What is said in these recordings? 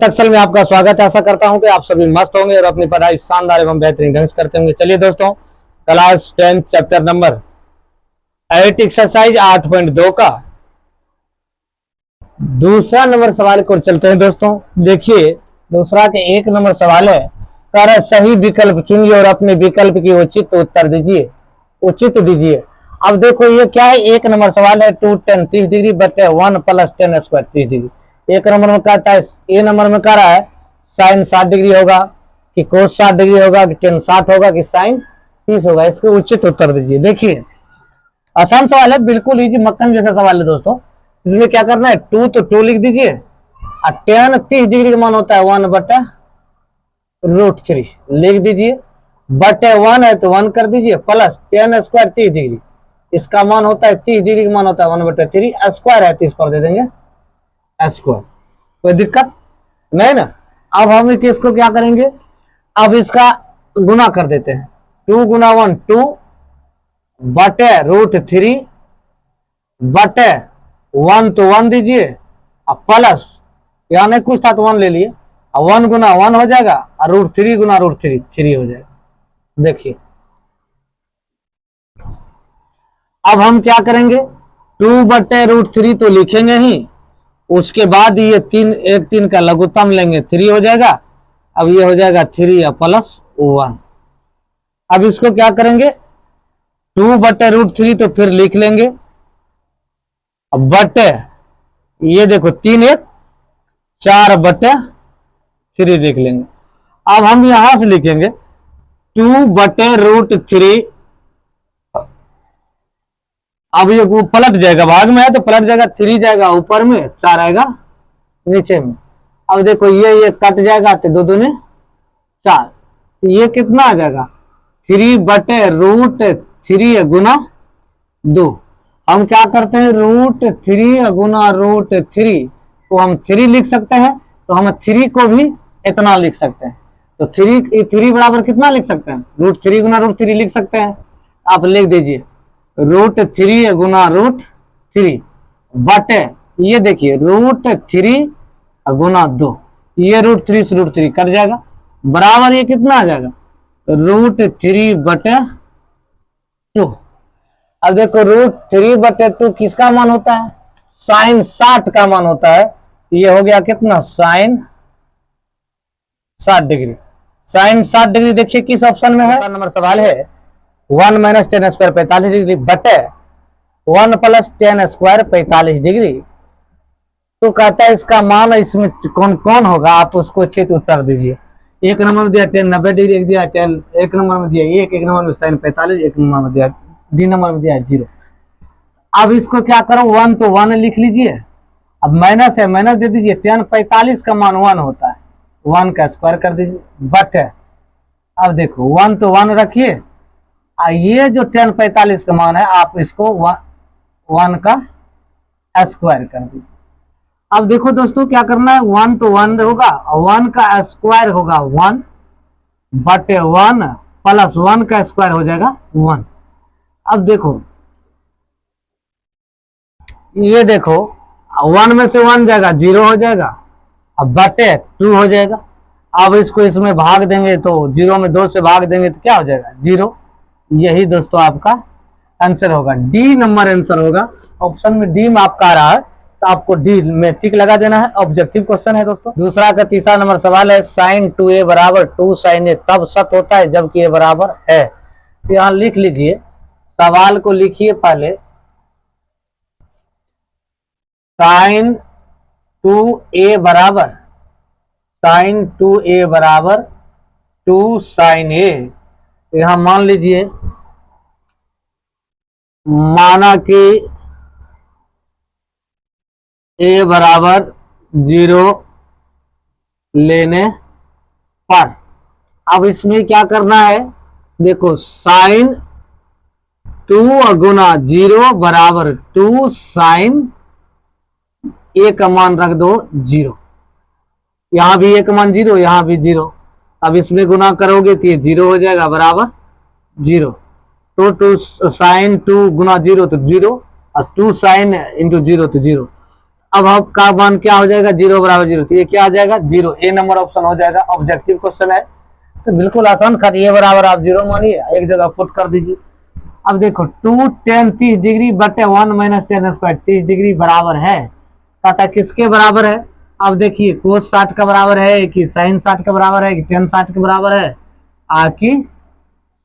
Bharat Excel में आपका स्वागत है। आशा करता हूं कि आप सभी मस्त होंगे और अपनी पढ़ाई शानदार एवं बेहतरीन ढंग से करते होंगे। चलिए दोस्तों, क्लास 10 चैप्टर नंबर 8 एक्सरसाइज 8.2 का दूसरा नंबर सवाल को चलते हैं। दोस्तों देखिए, दूसरा के 1 नंबर सवाल है, कर सही विकल्प चुनिए और अपने विकल्प की उचित उत्तर दीजिए, उचित दीजिए। अब देखो ये क्या है, 1 नंबर सवाल है 2 tan 30 डिग्री बटे 1 + tan स्क्वायर 30 डिग्री। 1 नंबर में कहता है, ए नंबर में कह रहा है साइन 60 डिग्री होगा कि कोस 60 डिग्री होगा कि tan 60 होगा कि साइन 30 होगा। इसके उचित उत्तर दीजिए। देखिए आसान सवाल है, बिल्कुल इजी मक्खन जैसा सवाल है दोस्तों। इसमें क्या करना है, 2 तो 2 लिख दीजिए और tan 30 डिग्री का मान होता है 1/√3 लिख दीजिए, बटे 1 है तो 1 कर दीजिए, प्लस tan स्क्वायर 30 डिग्री, इसका मान होता है 30 डिग्री का मान होता है 1/3, स्क्वायर है 30 पर दे देंगे स्क्वायर। कोई दिक्कत नहीं ना। अब हम इसको क्या करेंगे, अब इसका गुना कर देते हैं। 2 × 1 2 बटे √3 बटे 1 तो 1 दीजिए और प्लस यहाँ नहीं कुछ था तो 1 ले लिए, 1 × 1 हो जाएगा और √3 × √3 3 हो जाएगा। देखिए अब हम क्या करेंगे, 2/√3 तो लिखेंगे ही, उसके बाद ये 3 1 3 का लघुत्तम लेंगे 3 हो जाएगा। अब ये हो जाएगा 3 या +1। अब इसको क्या करेंगे, 2/√3 तो फिर लिख लेंगे, अब बटे ये देखो 3 1 4/3 लिख लेंगे। अब हम यहां से लिखेंगे 2/√3, अब ये पलट जाएगा, भाग में है तो पलट जाएगा, 3 जाएगा ऊपर में, 4 आएगा नीचे में। अब देखो ये कट जाएगा तो 2 दूने 4, तो ये कितना आ जाएगा 3/√3 गुना 2। हम क्या करते हैं, √3 गुना √3 को हम 3 लिख सकते हैं, तो हम 3 को भी इतना लिख सकते हैं। तो 3 बराबर कितना लिख सकते हैं, √3 गुना √3 लिख सकते हैं। आप लिख दीजिए √3 गुना √3 बटे ये देखिए √3 गुना 2, ये √3 से √3 कट जाएगा, बराबर ये कितना आ जाएगा √3/2। अब देखो √3/2 किसका मान होता है, साइन 60 का मान होता है। ये हो गया कितना, साइन 60 डिग्री। साइन 60 डिग्री देखिए किस ऑप्शन में है, नंबर सवाल है 1 - tan स्क्वायर 45 डिग्री बटे 1 + tan स्क्वायर 45 डिग्री। तो कहता है इसका मान इसमें कौन कौन होगा, आप उसको उचित उत्तर दीजिए। 1 नंबर में दिया tan 90 डिग्री, एक दिया tan, 1 नंबर में दिया 1 नंबर में साइन 45, 1 नंबर में दिया डी नंबर में दिया 0। अब इसको क्या करो, 1 तो 1 लिख लीजिए, अब माइनस है माइनस दे दीजिए, tan 45 का मान 1 होता है, 1 का स्क्वायर कर दीजिए बटे, अब देखो 1 तो 1 रखिए, ये जो tan 45 का मान है आप इसको 1 का स्क्वायर कर दीजिए। अब देखो दोस्तों क्या करना है, 1 तो 1 होगा और 1 का स्क्वायर होगा 1 बटे 1 प्लस 1 का स्क्वायर हो जाएगा 1। अब देखो ये देखो 1 में से 1 जाएगा 0 हो जाएगा, अब बटे 2 हो जाएगा। अब इसको इसमें भाग देंगे तो 0 में 2 से भाग देंगे तो क्या हो जाएगा 0। यही दोस्तों आपका आंसर होगा, डी नंबर आंसर होगा। ऑप्शन में डी में आपका आ रहा है तो आपको डी में टिक लगा देना है। ऑब्जेक्टिव क्वेश्चन है दोस्तों। दूसरा का तीसरा नंबर सवाल है, sin 2a बराबर 2 sin a तब सत्य होता है जबकि a बराबर है। तो यहाँ लिख लीजिए, सवाल को लिखिए पहले, sin 2a बराबर 2 sin a। यहां मान लीजिए, माना कि a बराबर 0 लेने पर, अब इसमें क्या करना है, देखो sin 2 गुना 0 बराबर 2 sin a का मान रख दो 0, यहां भी a का मान 0, यहां भी 0। अब इसमें गुना करोगे तो ये 0 हो जाएगा बराबर 0। तो 2 sin 2 गुना 0 तो 0 और 2 sin into 0 तो 0। अब आपका मान क्या हो जाएगा, 0 बराबर 0, तो ये क्या आ जाएगा 0, ए नंबर ऑप्शन हो जाएगा। ऑब्जेक्टिव क्वेश्चन है तो बिल्कुल आसान कर, ये बराबर आप 0 मानिए, एक जगह पुट कर दीजिए। अब देखो 2 tan 30 डिग्री बटे 1 माइनस tan स्क्वायर 30 डिग्री बराबर है, तथा किसके बराबर है। अब देखिए कोस 60 का बराबर है कि साइन 60 का बराबर है कि tan 60 के बराबर है, कि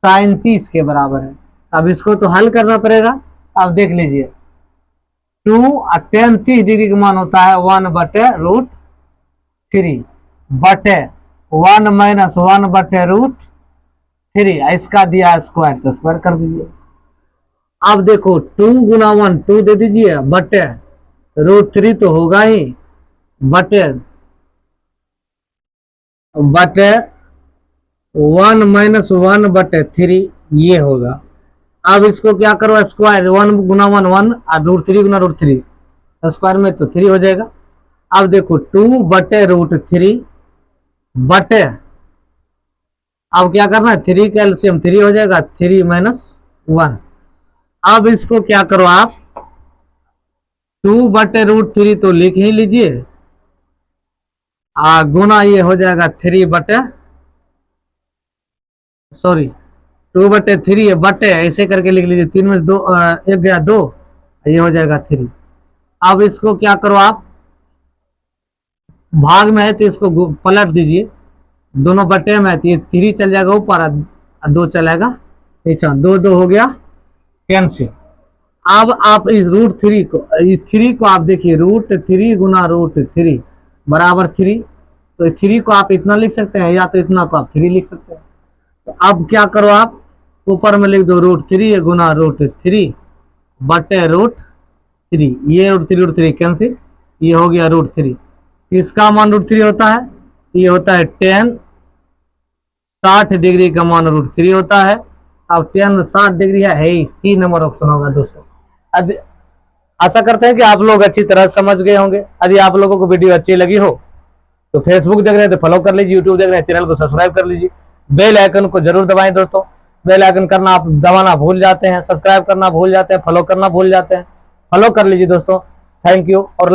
साइन 30 के बराबर है। अब इसको तो हल करना पड़ेगा। अब देख लीजिए 2 और tan 30 डिग्री का मान होता है 1 बटे रूट 3 बटे 1 माइनस 1 बटे रूट 3, इसका दिया स्क्वायर तो स्क्वायर कर दीजिए। अब देखो 2 गुना 1 2 दे दीजिए बटे रूट 3 तो होगा ही, बटे 1 माइनस 1 बटे 3 ये होगा। अब इसको क्या करो स्क्वायर, 1 गुना 1 1 और रूट 3 गुना रूट 3 स्क्वायर में तो 3 हो जाएगा। अब देखो 2 बटे रूट 3 बटे, अब क्या करना है 3 का एलसीएम 3 हो जाएगा, 3 माइनस 1। अब इसको क्या करो आप 2 बटे रूट 3 तो लिख ही लीजिए, गुना ये हो जाएगा 3 बटे, सॉरी 2 बटे 3 बटे ऐसे करके लिख लीजिए, 3 में 2 1 गया 2, ये हो जाएगा 3। अब इसको क्या करो आप भाग में है तो इसको पलट दीजिए, दोनों बटे में है तो ये 3 चल जाएगा ऊपर, 2 चलेगा नीचे, 2 2 हो गया कैंसिल। अब आप इस रूट 3 को, इस 3 को आप देखिए रूट 3 गुना रूट 3 बराबर 3, तो 3 को आप इतना लिख सकते हैं या तो इतना को आप 3 लिख सकते हैं। तो अब क्या करो आप ऊपर में लिख दो रूट 3 गुना रूट 3 बटे रूट 3, ये रूट 3 कैंसिल, ये हो गया रूट 3। इसका मान रूट 3 होता है, ये होता है tan 60 डिग्री का मान रूट 3 होता है। अब tan 60 डिग्री है सी नंबर ऑप्शन होगा दोस्तों। आशा करते हैं कि आप लोग अच्छी तरह समझ गए होंगे। यदि आप लोगों को वीडियो अच्छी लगी हो तो फेसबुक देख रहे हैं तो फॉलो कर लीजिए, यूट्यूब देख रहे हैं चैनल को सब्सक्राइब कर लीजिए, बेल आइकन को जरूर दबाएं दोस्तों। बेल आइकन करना आप दबाना भूल जाते हैं, सब्सक्राइब करना भूल जाते हैं, फॉलो करना भूल जाते हैं, फॉलो कर लीजिए दोस्तों। Thank you. और